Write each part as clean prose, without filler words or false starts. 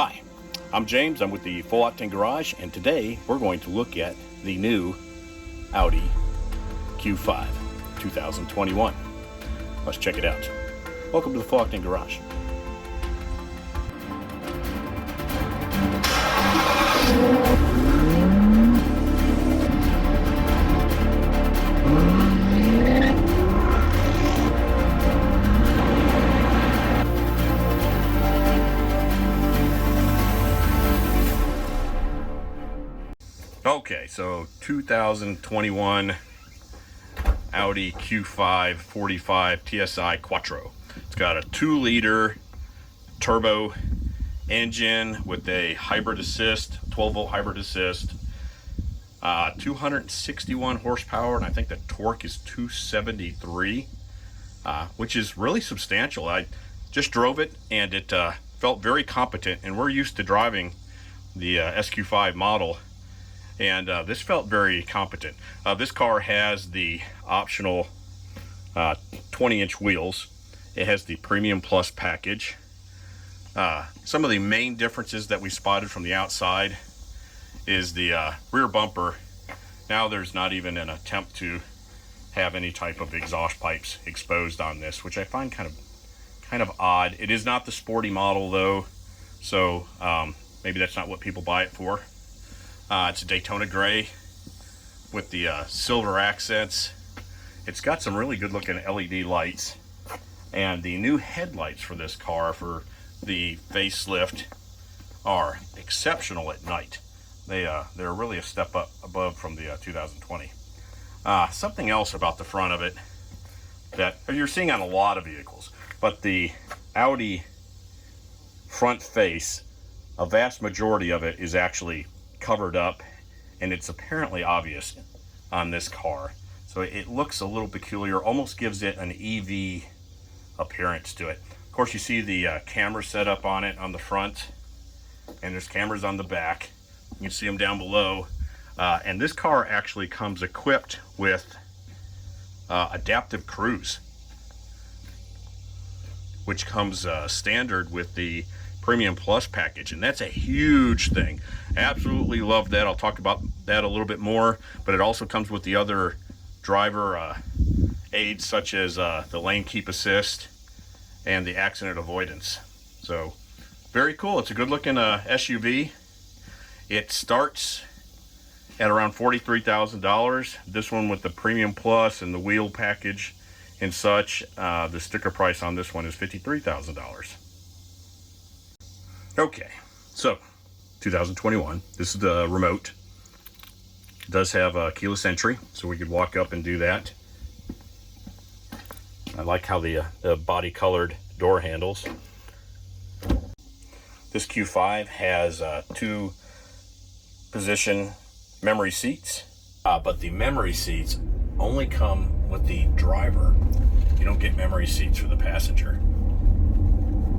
Hi, I'm James. I'm with the Full Octane Garage, and today we're going to look at the new Audi Q5 2021. Let's check it out. Welcome to the Full Octane Garage. Okay, so 2021 Audi Q5 45 TSI Quattro. It's got a 2-liter turbo engine with a hybrid assist, 12-volt hybrid assist, 261 horsepower, and I think the torque is 273, which is really substantial. I just drove it, and it felt very competent, and we're used to driving the SQ5 model. And this felt very competent. This car has the optional 20-inch wheels. It has the Premium Plus package. Some of the main differences that we spotted from the outside is the rear bumper. Now there's not even an attempt to have any type of exhaust pipes exposed on this, which I find kind of odd. It is not the sporty model though, so maybe that's not what people buy it for. It's a Daytona gray with the silver accents. It's got some really good looking LED lights, and the new headlights for this car for the facelift are exceptional at night. They're really a step up above from the 2020. Something else about the front of it that you're seeing on a lot of vehicles, but the Audi front face, a vast majority of it is actually covered up, and it's apparently obvious on this car, so it looks a little peculiar, almost gives it an EV appearance to it. Of course, you see the camera set up on it on the front, and there's cameras on the back. You can see them down below, and this car actually comes equipped with adaptive cruise, which comes standard with the Premium Plus package, and that's a huge thing. Absolutely love that. I'll talk about that a little bit more, but it also comes with the other driver aids such as the lane keep assist and the accident avoidance. So very cool. It's a good looking SUV. It starts at around $43,000. This one with the Premium Plus and the wheel package and such, the sticker price on this one is $53,000. Okay, so 2021, this is the remote. It does have a keyless entry, so we could walk up and do that. I like how the body colored door handles. This Q5 has 2 position memory seats, but the memory seats only come with the driver. You don't get memory seats for the passenger.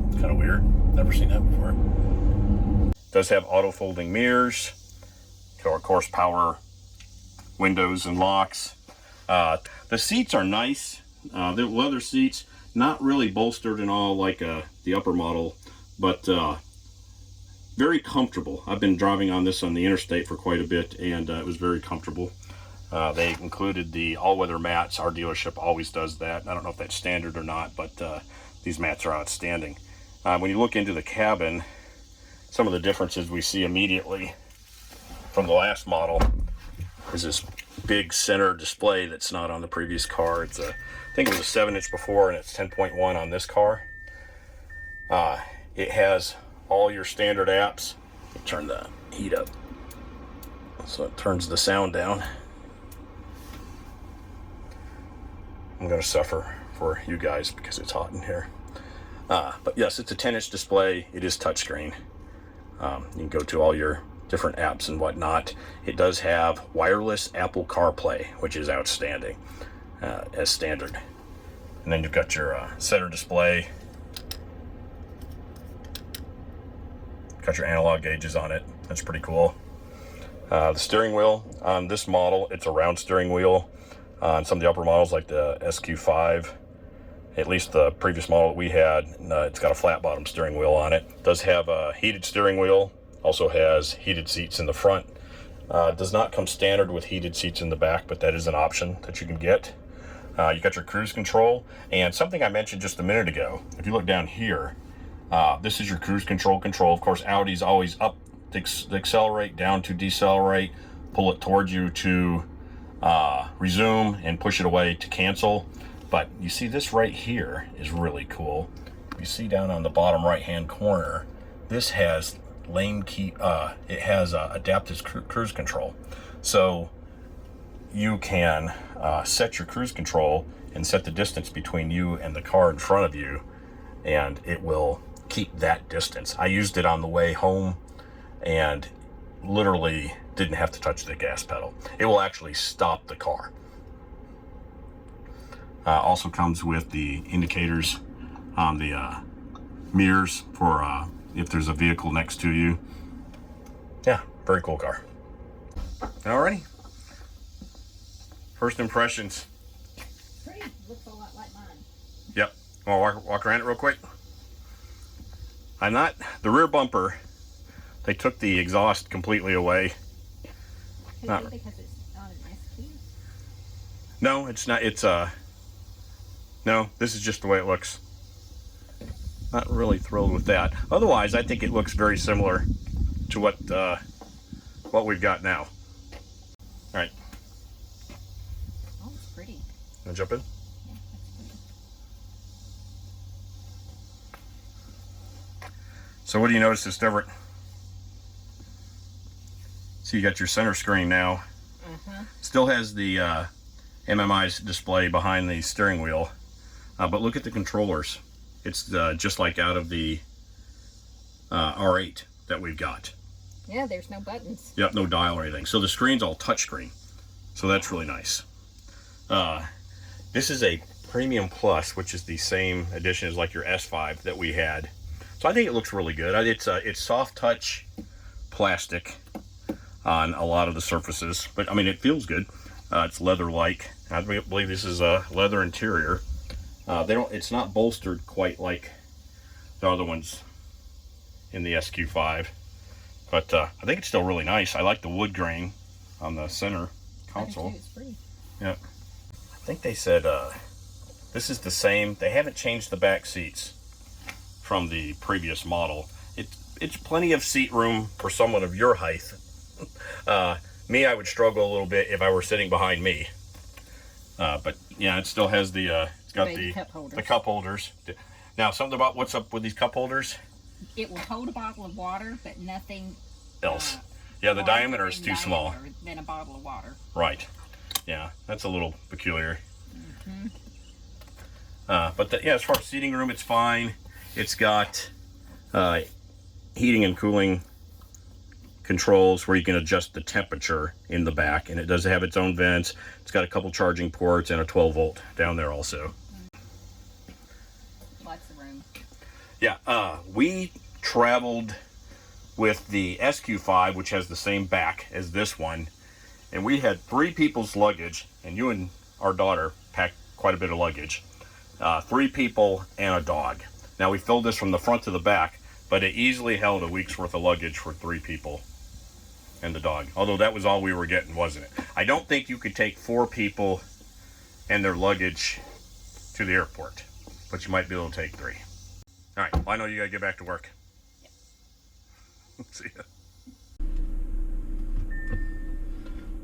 It's kind of weird. Never seen that before. It does have auto folding mirrors, of course power windows and locks. The seats are nice. The leather seats, not really bolstered and all like the upper model, but very comfortable. I've been driving on this on the interstate for quite a bit, and it was very comfortable. They included the all-weather mats. Our dealership always does that. I don't know if that's standard or not, but these mats are outstanding. When you look into the cabin, some of the differences we see immediately from the last model is this big center display that's not on the previous car. It's I think it was a 7-inch before, and it's 10.1 on this car. It has all your standard apps. Turn the heat up so it turns the sound down. I'm going to suffer for you guys because it's hot in here. But yes, it's a 10-inch display. It is touchscreen. You can go to all your different apps and whatnot. It does have wireless Apple CarPlay, which is outstanding as standard. And then you've got your center display. Got your analog gauges on it. That's pretty cool. The steering wheel on this model, it's a round steering wheel. On some of the upper models like the SQ5, at least the previous model that we had. It's got a flat bottom steering wheel on it. It does have a heated steering wheel, also has heated seats in the front. Does not come standard with heated seats in the back, but that is an option that you can get. You got your cruise control, and something I mentioned just a minute ago, if you look down here, this is your cruise control. Of course, Audi's always up to accelerate, down to decelerate, pull it towards you to resume, and push it away to cancel. But you see this right here is really cool. You see down on the bottom right hand corner, this has lane key, it has adaptive cruise control. So you can set your cruise control and set the distance between you and the car in front of you, and it will keep that distance. I used it on the way home and literally didn't have to touch the gas pedal. It will actually stop the car. Also comes with the indicators on the mirrors for if there's a vehicle next to you. Yeah, very cool car. Alrighty. First impressions. Pretty. Looks a lot like mine. Yep. Want to walk around it real quick? The rear bumper, they took the exhaust completely away. Is it because it's not an SQ? No, it's not. No, this is just the way it looks. Not really thrilled with that. Otherwise, I think it looks very similar to what we've got now. All right. Oh, it's pretty. Wanna jump in? Yeah, that's pretty. So what do you notice is different? So you got your center screen now. Still has the MMI display behind the steering wheel. But look at the controllers. It's just like out of the R8 that we've got. Yeah, there's no buttons. Yep, no dial or anything. So the screen's all touchscreen. So that's really nice. This is a Premium Plus, which is the same edition as like your S5 that we had. So I think it looks really good. It's soft touch plastic on a lot of the surfaces, but I mean, it feels good. It's leather-like. I believe this is a leather interior. It's not bolstered quite like the other ones in the SQ5, but I think it's still really nice. I like the wood grain on the center console. It's pretty. Yep. I think they said this is the same. They haven't changed the back seats from the previous model. It's plenty of seat room for someone of your height. Me, I would struggle a little bit if I were sitting behind me. But yeah, it still has the it's got the cup holders. Now, something about what's up with these cup holders? It will hold a bottle of water, but nothing else. Yeah, the diameter is too small. Than a bottle of water. Right. Yeah, that's a little peculiar. But yeah, as far as seating room, it's fine. It's got heating and cooling controls where you can adjust the temperature in the back, and it does have its own vents. It's got a couple charging ports and a 12 volt down there also. Lots of room. Yeah, we traveled with the SQ5, which has the same back as this one, and we had 3 people's luggage, and you and our daughter packed quite a bit of luggage. 3 people and a dog. Now, we filled this from the front to the back, but it easily held a week's worth of luggage for 3 people and the dog. Although that was all we were getting, wasn't it? I don't think you could take 4 people and their luggage to the airport, but you might be able to take 3. All right, well, I know you gotta get back to work. Yep. See ya.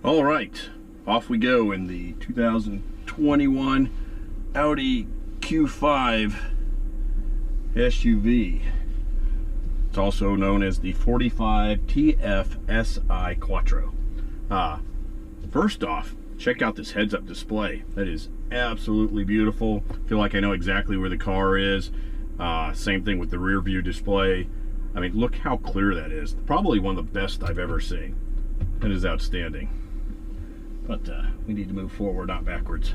All right, off we go in the 2021 Audi Q5 SUV. It's also known as the 45 TFSI Quattro. First off, check out this heads-up display. That is absolutely beautiful. I feel like I know exactly where the car is. Same thing with the rear view display. I mean, look how clear that is. Probably one of the best I've ever seen. That is outstanding. But we need to move forward, not backwards.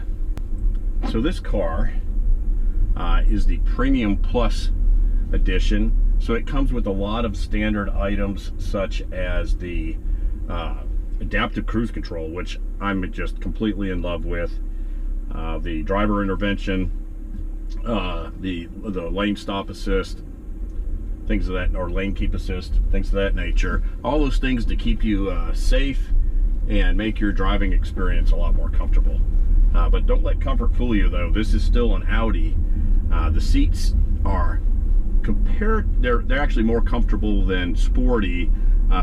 So this car is the Premium Plus edition. So it comes with a lot of standard items, such as the adaptive cruise control, which I'm just completely in love with. The driver intervention, the lane stop assist, things of that, or lane keep assist, things of that nature. All those things to keep you safe and make your driving experience a lot more comfortable. But don't let comfort fool you, though. This is still an Audi. The seats are they're actually more comfortable than sporty.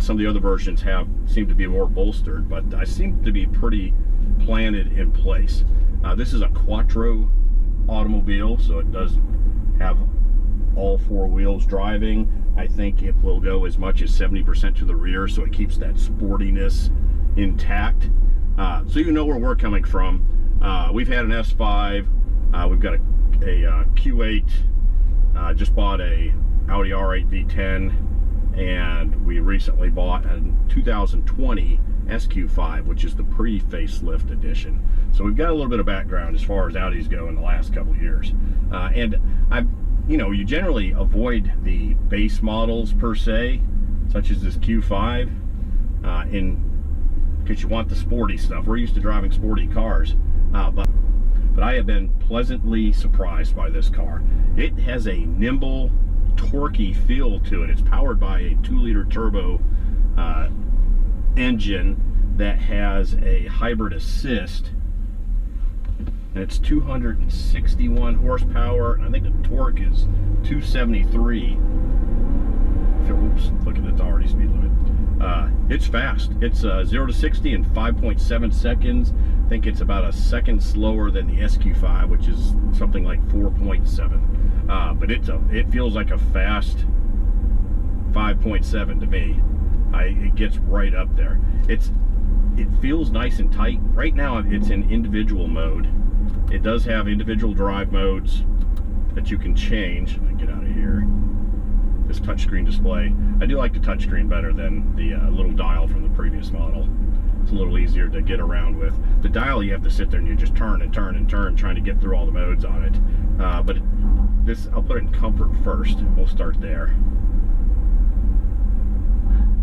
Some of the other versions seem to be more bolstered, but I seem to be pretty planted in place. This is a quattro automobile, so it does have all four wheels driving. I think it will go as much as 70% to the rear, so it keeps that sportiness intact. So you know where we're coming from. We've had an S5, we've got a Q8, just bought a Audi R8 V10, and we recently bought a 2020 SQ5, which is the pre-facelift edition. So we've got a little bit of background as far as Audis go in the last couple of years. And you generally avoid the base models per se, such as this Q5, because you want the sporty stuff. We're used to driving sporty cars, but I have been pleasantly surprised by this car. It has a nimble, torquey feel to it. It's powered by a 2-liter turbo engine that has a hybrid assist, and it's 261 horsepower, and I think the torque is 273. Oops, look at the already speed limit. It's fast. It's 0 to 60 in 5.7 seconds. I think it's about a second slower than the SQ5, which is something like 4.7. But it feels like a fast 5.7 to me. It gets right up there. It feels nice and tight. Right now it's in individual mode. It does have individual drive modes that you can change. Let me get out of here. This touchscreen display. I do like the touchscreen better than the little dial from the previous model. It's a little easier to get around with. The dial, you have to sit there and you just turn and turn and turn, trying to get through all the modes on it. But I'll put it in comfort first. We'll start there.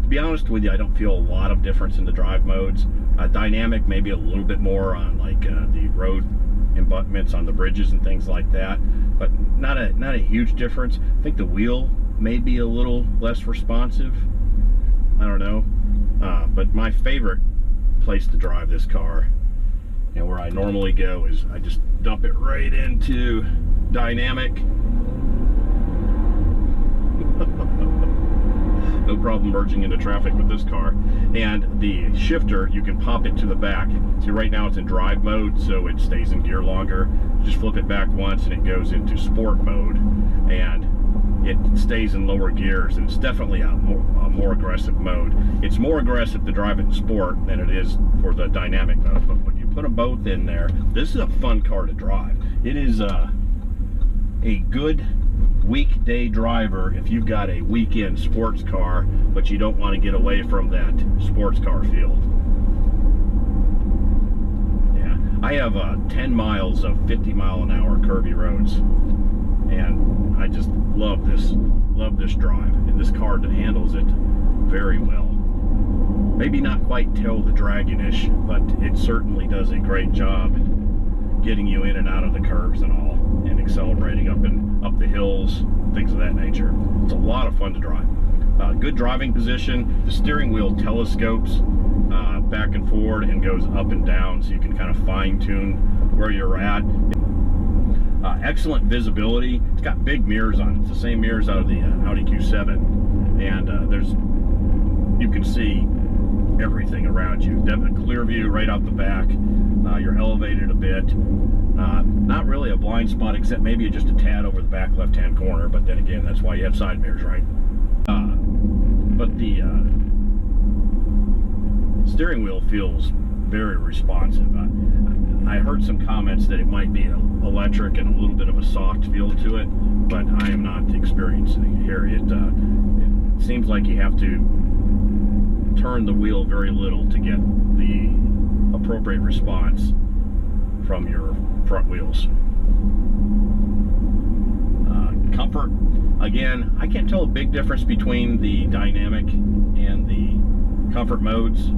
To be honest with you, I don't feel a lot of difference in the drive modes. Dynamic, maybe a little bit more on like the road abutments on the bridges and things like that, but not a huge difference. I think the wheel may be a little less responsive. I don't know. But my favorite place to drive this car, and where I normally go, is I just dump it right into dynamic. No problem merging into traffic with this car. And the shifter, you can pop it to the back. See, right now it's in drive mode, so it stays in gear longer. Just flip it back once and it goes into sport mode, and it stays in lower gears, and it's definitely a more aggressive mode. It's more aggressive to drive it in sport than it is for the dynamic mode, but when you put them both in there, this is a fun car to drive. It is a good weekday driver if you've got a weekend sports car, but you don't want to get away from that sports car feel. Yeah, I have 10 miles of 50-mile-an-hour curvy roads, and I just love this drive, and this car handles it very well. Maybe not quite Tail the Dragon-ish, but it certainly does a great job getting you in and out of the curves and all, and accelerating up the hills, things of that nature. It's a lot of fun to drive. Good driving position. The steering wheel telescopes back and forward and goes up and down, so you can kind of fine-tune where you're at. Excellent visibility. It's got big mirrors on it. It's the same mirrors out of the Audi Q7, and you can see everything around you. A clear view right out the back. You're elevated a bit. Not really a blind spot, except maybe just a tad over the back left-hand corner, but then again, that's why you have side mirrors, right? But the steering wheel feels very responsive. I heard some comments that it might be electric and a little bit of a soft feel to it, but I am not experiencing it here. It seems like you have to turn the wheel very little to get the appropriate response from your front wheels. Comfort, again, I can't tell a big difference between the dynamic and the comfort modes.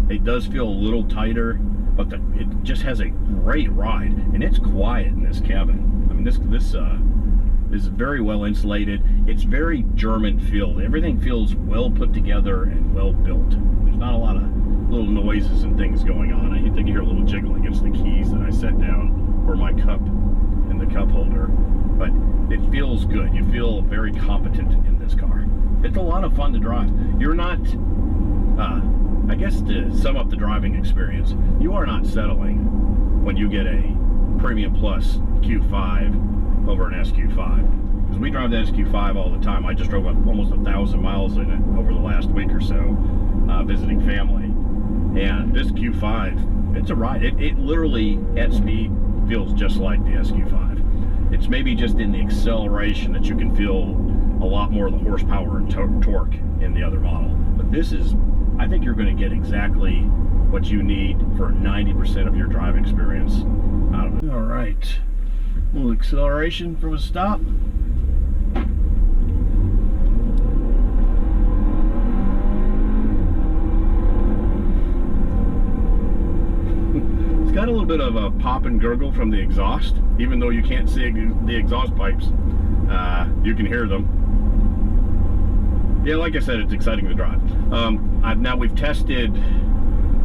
It does feel a little tighter, but it just has a great ride, and it's quiet in this cabin. I mean, mean, this is very well insulated. It's very German feel. Everything feels well put together and well built. There's not a lot of little noises and things going on. I think you hear a little jiggle against the keys that I set down for my cup and the cup holder, but it feels good. You feel very competent in this car. It's a lot of fun to drive. You're not, I guess to sum up the driving experience, you are not settling when you get a Premium Plus Q5 over an SQ5. Because we drive the SQ5 all the time. I just drove almost 1,000 miles in it over the last week or so, visiting family. And this Q5, it's a ride. It literally, at speed, feels just like the SQ5. It's maybe just in the acceleration that you can feel a lot more of the horsepower and torque in the other model. But this is, I think you're going to get exactly what you need for 90% of your drive experience out of it. All right, a little acceleration from a stop. It's got a little bit of a pop and gurgle from the exhaust, even though you can't see the exhaust pipes. You can hear them. Yeah, like I said, it's exciting to drive. Now we've tested,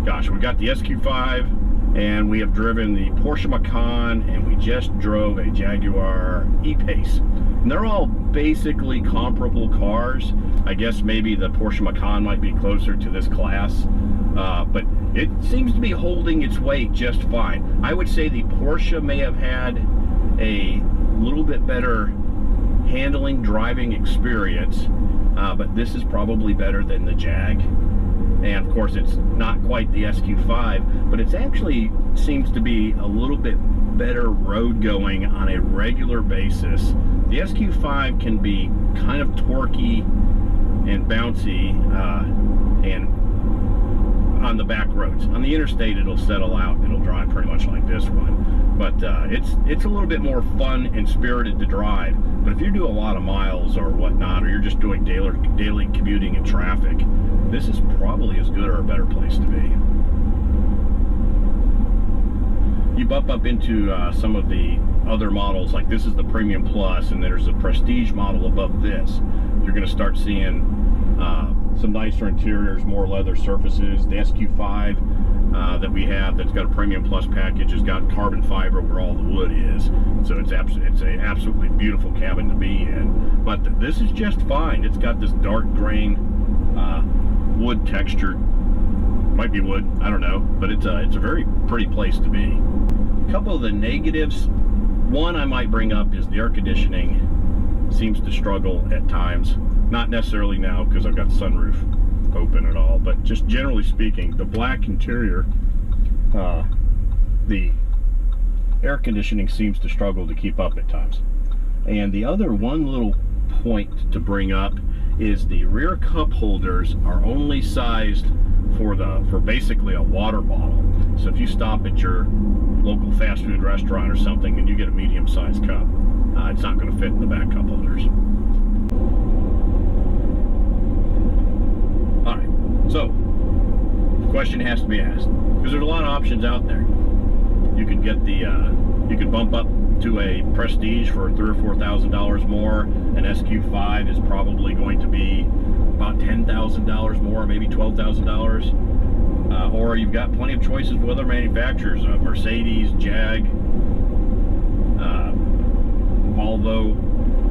gosh, we got the SQ5 and we have driven the Porsche Mecan, and we just drove a Jaguar E-Pace. And they're all basically comparable cars. I guess maybe the Porsche Mecan might be closer to this class, but it seems to be holding its weight just fine. I would say the Porsche may have had a little bit better handling, driving experience, but this is probably better than the Jag. And of course it's not quite the SQ5, but it's actually seems to be a little bit better road going on a regular basis. The SQ5 can be kind of torquey and bouncy and on the back roads. On the interstate it'll settle out, it'll drive pretty much like this one, but it's a little bit more fun and spirited to drive. But if you do a lot of miles or whatnot, or you're just doing daily commuting in traffic, this is probably as good or a better place to be. You bump up into some of the other models, like this is the Premium Plus, and there's a Prestige model above this. You're going to start seeing some nicer interiors, more leather surfaces. The SQ5 that we have, that's got a Premium Plus package, has got carbon fiber where all the wood is. So it's an absolutely beautiful cabin to be in. But this is just fine. It's got this dark grain wood texture. Might be wood, I don't know, but it's a very pretty place to be. A couple of the negatives. One I might bring up is the air conditioning seems to struggle at times. Not necessarily now because I've got the sunroof open at all, but just generally speaking, the black interior, the air conditioning seems to struggle to keep up at times. And the other one little point to bring up is the rear cup holders are only sized for basically a water bottle. So if you stop at your local fast food restaurant or something and you get a medium-sized cup, it's not going to fit in the back cup holders. All right, so the question has to be asked, because there's a lot of options out there. You could get you could bump up to a Prestige for $3,000 or $4,000 more. An SQ5 is probably going to be about $10,000 more, maybe $12,000. Or you've got plenty of choices with other manufacturers, Mercedes, Jag, Volvo.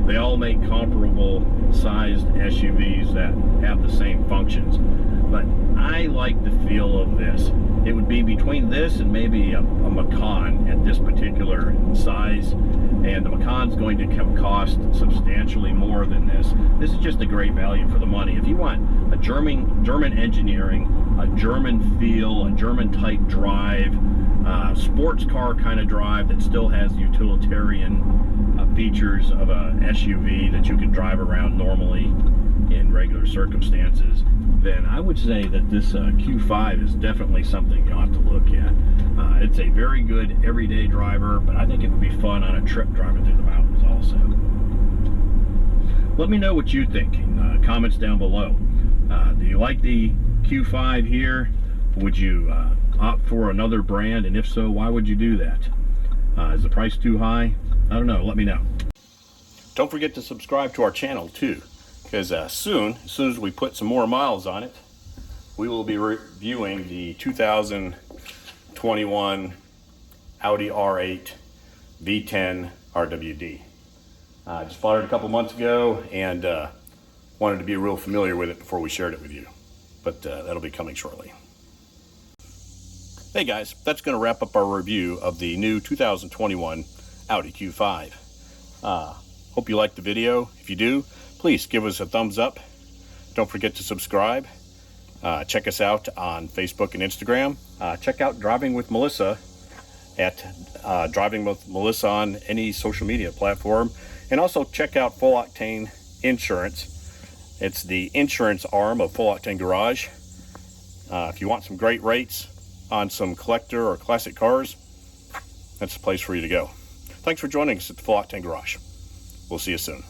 They all make comparable sized SUVs that have the same functions. But I like the feel of this. It would be between this and maybe a Macan at this particular size, and the Macan's going to cost substantially more than this. This is just a great value for the money. If you want a German engineering, a German feel, a German type drive, sports car kind of drive that still has utilitarian features of a SUV that you can drive around normally in regular circumstances, then I would say that this Q5 is definitely something you ought to look at. It's a very good everyday driver, but I think it would be fun on a trip driving through the mountains also. Let me know what you think in comments down below. Do you like the Q5 here? Would you opt for another brand, and if so, why would you do that? Is the price too high? I don't know. Let me know. Don't forget to subscribe to our channel too, because as soon as we put some more miles on it, we will be reviewing the 2021 Audi R8 V10 RWD. I just bought it a couple months ago and wanted to be real familiar with it before we shared it with you. But that'll be coming shortly. Hey guys, that's going to wrap up our review of the new 2021 Audi Q5. Hope you liked the video. If you do, please give us a thumbs up. Don't forget to subscribe. Check us out on Facebook and Instagram. Check out Driving with Melissa at Driving with Melissa on any social media platform. And also check out Full Octane Insurance. It's the insurance arm of Full Octane Garage. If you want some great rates on some collector or classic cars, that's the place for you to go. Thanks for joining us at the Full Octane Garage. We'll see you soon.